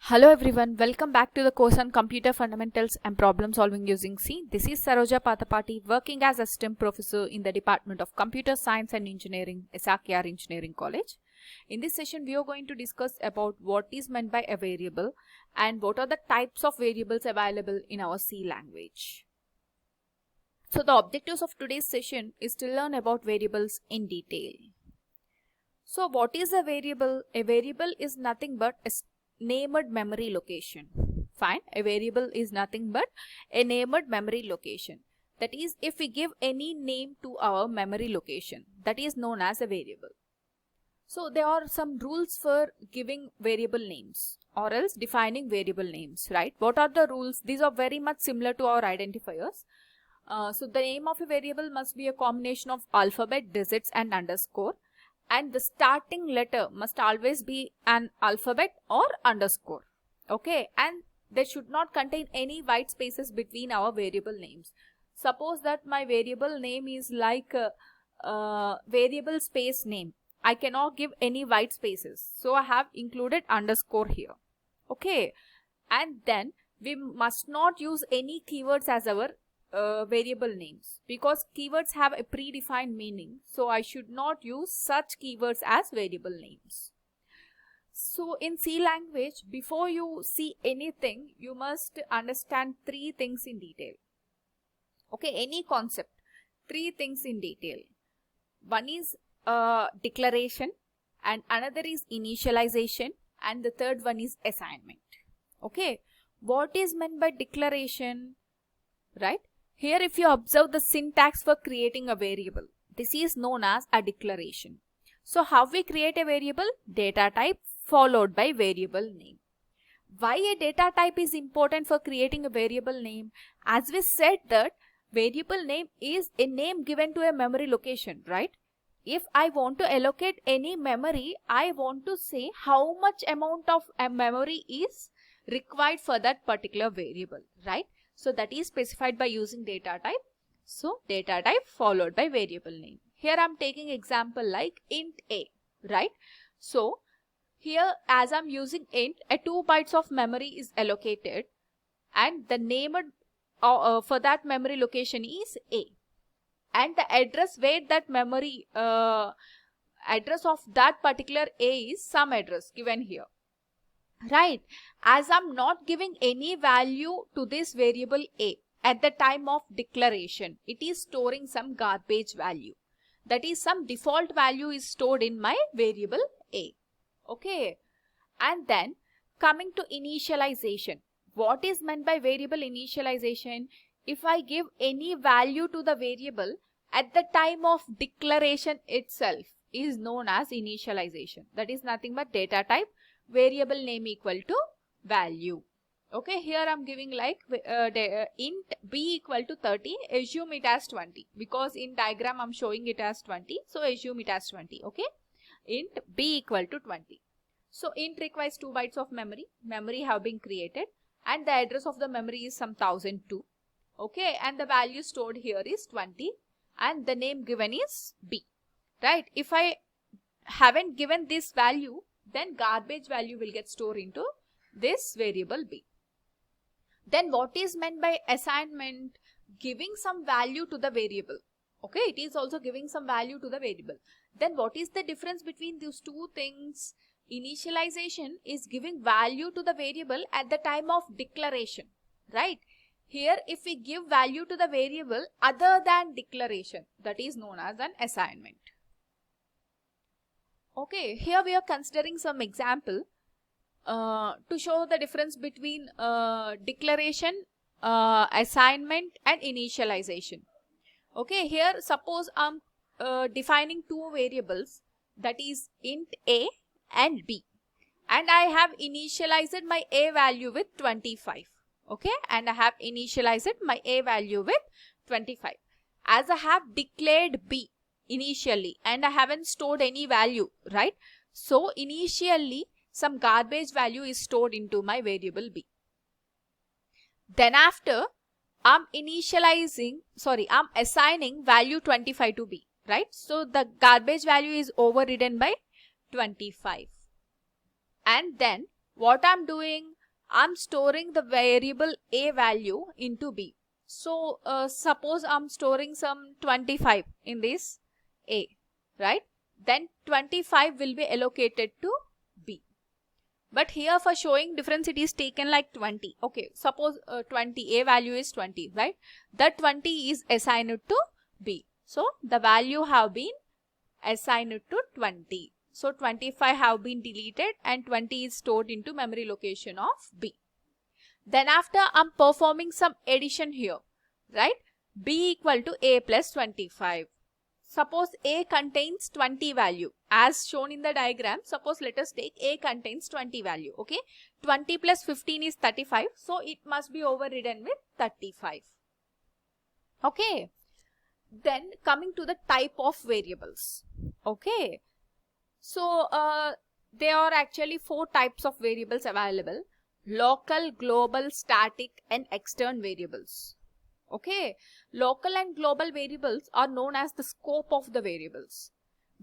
Hello everyone, welcome back to the course on Computer Fundamentals and Problem Solving using C. This is Saroja Pathapati, working as Assistant Professor in the Department of Computer Science and Engineering, SRKR Engineering College. In this session, we are going to discuss about what is meant by a variable and what are the types of variables available in our C language. So the objectives of today's session is to learn about variables in detail. So what is a variable? A variable is nothing but a named memory location. Fine, a variable is nothing but a named memory location. That is, if we give any name to our memory location, that is known as a variable. So there are some rules for giving variable names or else defining variable names, right? What are the rules? These are very much similar to our identifiers. So the name of a variable must be a combination of alphabet, digits and underscore. And the starting letter must always be an alphabet or underscore. Okay, and they should not contain any white spaces between our variable names. Suppose that my variable name is like variable space name. I cannot give any white spaces. So I have included underscore here. Okay, and then we must not use any keywords as our variable names because keywords have a predefined meaning, so I should not use such keywords as variable names. So in C language, before you see anything, you must understand three things in detail. Okay, any concept, three things in detail. One is declaration, and another is initialization, and the third one is assignment. Okay, what is meant by declaration, right? Here, if you observe the syntax for creating a variable, this is known as a declaration. So how we create a variable? Data type followed by variable name. Why a data type is important for creating a variable name? As we said that variable name is a name given to a memory location, right? If I want to allocate any memory, I want to say how much amount of memory is required for that particular variable, right? So that is specified by using data type. So data type followed by variable name. Here I am taking example like int a, right? So here as I am using int, a 2 bytes of memory is allocated and the name for that memory location is a. And the address where that memory, address of that particular a is some address given here. Right, as I'm not giving any value to this variable a at the time of declaration, it is storing some garbage value. That is, some default value is stored in my variable a. Okay, and then coming to initialization. What is meant by variable initialization? If I give any value to the variable at the time of declaration itself is known as initialization. That is nothing but data type variable name equal to value. Okay, here I'm giving like int b equal to 30, assume it as 20 because in diagram I'm showing it as 20, so assume it as 20. Okay, int b equal to 20. So int requires 2 bytes of memory have been created and the address of the memory is some 1002. Okay, and the value stored here is 20 and the name given is b, right? If I haven't given this value, then garbage value will get stored into this variable b. Then what is meant by assignment? Giving some value to the variable. Okay, it is also giving some value to the variable. Then what is the difference between these two things? Initialization is giving value to the variable at the time of declaration, right? Here if we give value to the variable other than declaration, that is known as an assignment. Okay, here we are considering some example to show the difference between declaration, assignment and initialization. Okay, here suppose I'm defining two variables, that is int a and b, and I have initialized my a value with 25. Okay, and I have initialized my a value with 25. As I have declared b initially and I haven't stored any value, right? So initially some garbage value is stored into my variable b. Then after I'm assigning value 25 to b, right? So the garbage value is overridden by 25. And then what I'm doing, I'm storing the variable a value into b. So suppose I'm storing some 25 in this a, right? Then 25 will be allocated to b. But here for showing difference it is taken like 20. Okay, suppose 20, a value is 20, right? That 20 is assigned to b. So the value have been assigned to 20. So 25 have been deleted and 20 is stored into memory location of b. Then after I'm performing some addition here, right? b equal to a plus 25. Suppose a contains 20 value as shown in the diagram. Suppose let us take a contains 20 value. Okay, 20 plus 15 is 35. So it must be overridden with 35. Okay, then coming to the type of variables. Okay, so there are actually 4 types of variables available: local, global, static and external variables. Okay, local and global variables are known as the scope of the variables.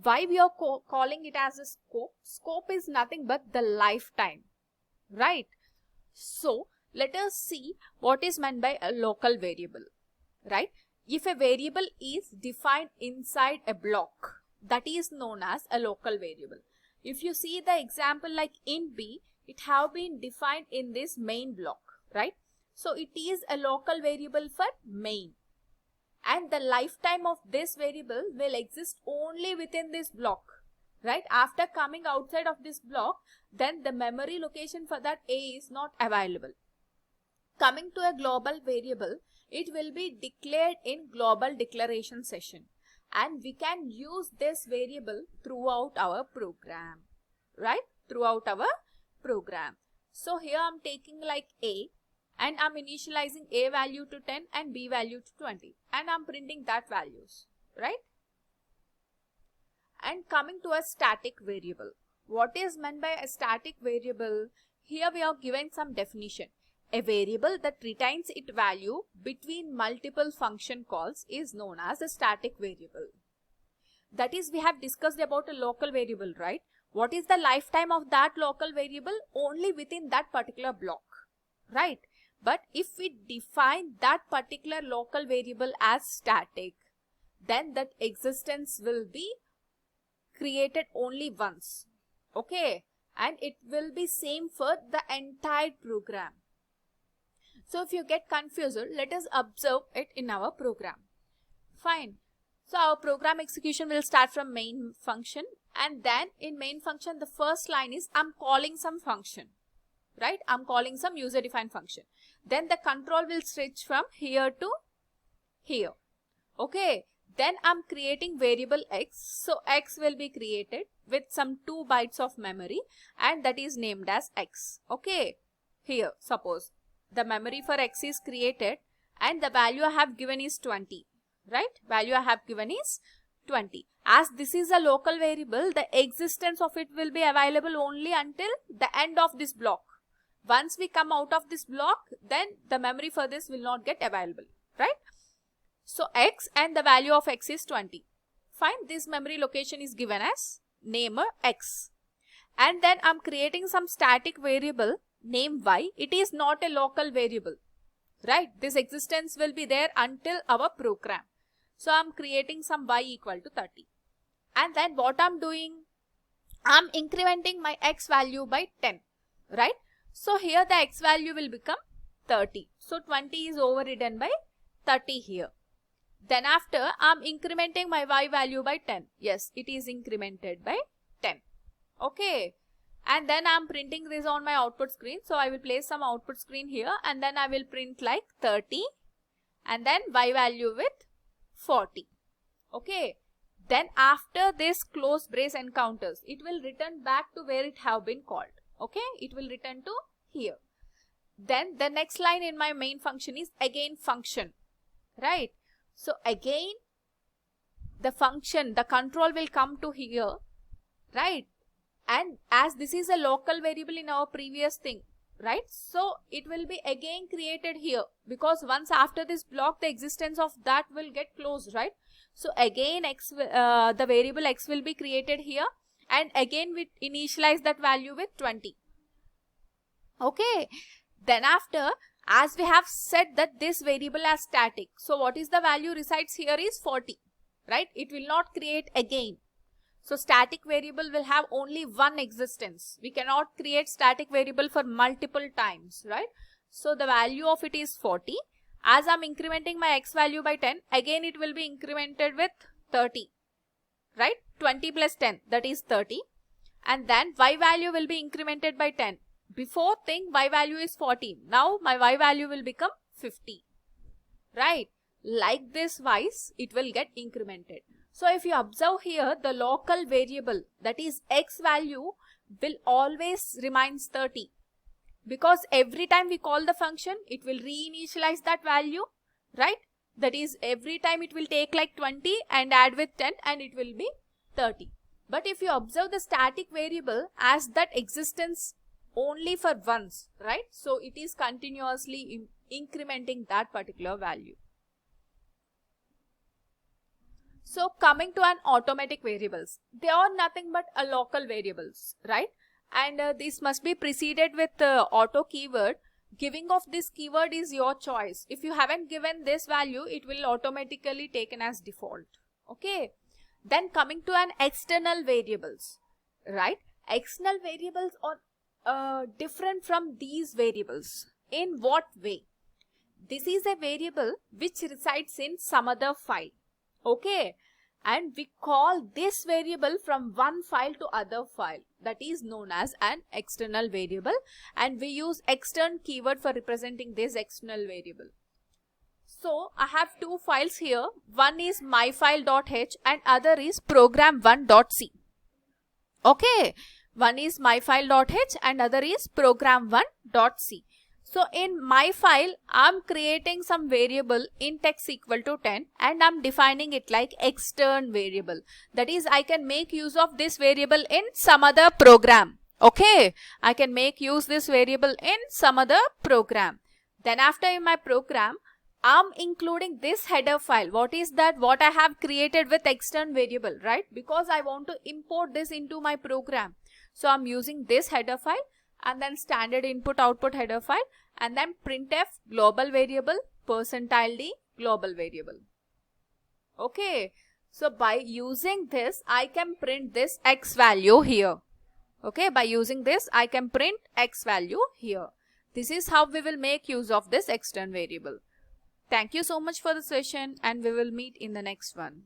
Why we are calling it as a scope? Scope is nothing but the lifetime, right? So let us see what is meant by a local variable, right? If a variable is defined inside a block, that is known as a local variable. If you see the example like in B, it have been defined in this main block, right? So it is a local variable for main, and the lifetime of this variable will exist only within this block, right? After coming outside of this block, then the memory location for that A is not available. Coming to a global variable, it will be declared in global declaration session, and we can use this variable throughout our program, right? Throughout our program. So here I'm taking like A, and I'm initializing a value to 10 and b value to 20, and I'm printing that values, right? And coming to a static variable. What is meant by a static variable? Here we are given some definition. A variable that retains its value between multiple function calls is known as a static variable. That is, we have discussed about a local variable, right? What is the lifetime of that local variable? Only within that particular block, right? But if we define that particular local variable as static, then that existence will be created only once. Okay, and it will be same for the entire program. So if you get confused, let us observe it in our program. Fine. So our program execution will start from main function, and then in main function the first line is I'm calling some function, right? I'm calling some user defined function. Then the control will switch from here to here. Okay, then I'm creating variable x. So x will be created with some 2 bytes of memory, and that is named as x. Okay, here suppose the memory for x is created and the value I have given is 20, right? Value I have given is 20. As this is a local variable, the existence of it will be available only until the end of this block. Once we come out of this block, then the memory for this will not get available, right? So x and the value of x is 20. Fine, this memory location is given as name x. And then I'm creating some static variable name y. It is not a local variable, right? This existence will be there until our program. So I'm creating some y equal to 30. And then what I'm doing, I'm incrementing my x value by 10, right? So here the x value will become 30. So 20 is overridden by 30 here. Then after I'm incrementing my y value by 10. Yes, it is incremented by 10. Okay. And then I'm printing this on my output screen. So I will place some output screen here, and then I will print like 30 and then y value with 40. Okay. Then after this close brace encounters, it will return back to where it have been called. Okay, it will return to here. Then the next line in my main function is again function, right? So again the function, the control will come to here, right? And as this is a local variable in our previous thing, right? So it will be again created here, because once after this block the existence of that will get closed, right? So again x, the variable x will be created here, and again we initialize that value with 20. Okay. Then after, as we have said that this variable as static, so what is the value resides here is 40, right? It will not create again. So static variable will have only one existence. We cannot create static variable for multiple times, right? So the value of it is 40. As I'm incrementing my x value by 10, again it will be incremented with 30, right? 20 plus 10, that is 30. And then y value will be incremented by 10. Before thing y value is 14. Now my y value will become 50, right? Like this wise, it will get incremented. So if you observe here, the local variable, that is x value, will always remains 30. Because every time we call the function, it will reinitialize that value, right? That is, every time it will take like 20 and add with 10 and it will be 30. But if you observe the static variable as that existence only for once, right? So it is continuously incrementing that particular value. So coming to an automatic variables, they are nothing but a local variables, right? And this must be preceded with auto keyword. Giving of this keyword is your choice. If you haven't given this value, it will automatically taken as default. Okay. Then coming to an external variables, right? External variables are different from these variables. In what way? This is a variable which resides in some other file. Okay. And we call this variable from one file to other file. That is known as an external variable. And we use extern keyword for representing this external variable. So I have two files here. One is myfile.h and other is program1.c. Okay. One is myfile.h and other is program1.c. So in my file, I'm creating some variable int x equal to 10 and I'm defining it like extern variable. That is, I can make use of this variable in some other program. Okay, I can make use this variable in some other program. Then after in my program, I'm including this header file. What is that? What I have created with extern variable, right? Because I want to import this into my program. So I'm using this header file and then standard input output header file and then printf global variable %d global variable. Okay. So by using this, I can print this x value here. Okay. By using this, I can print x value here. This is how we will make use of this extern variable. Thank you so much for the session and we will meet in the next one.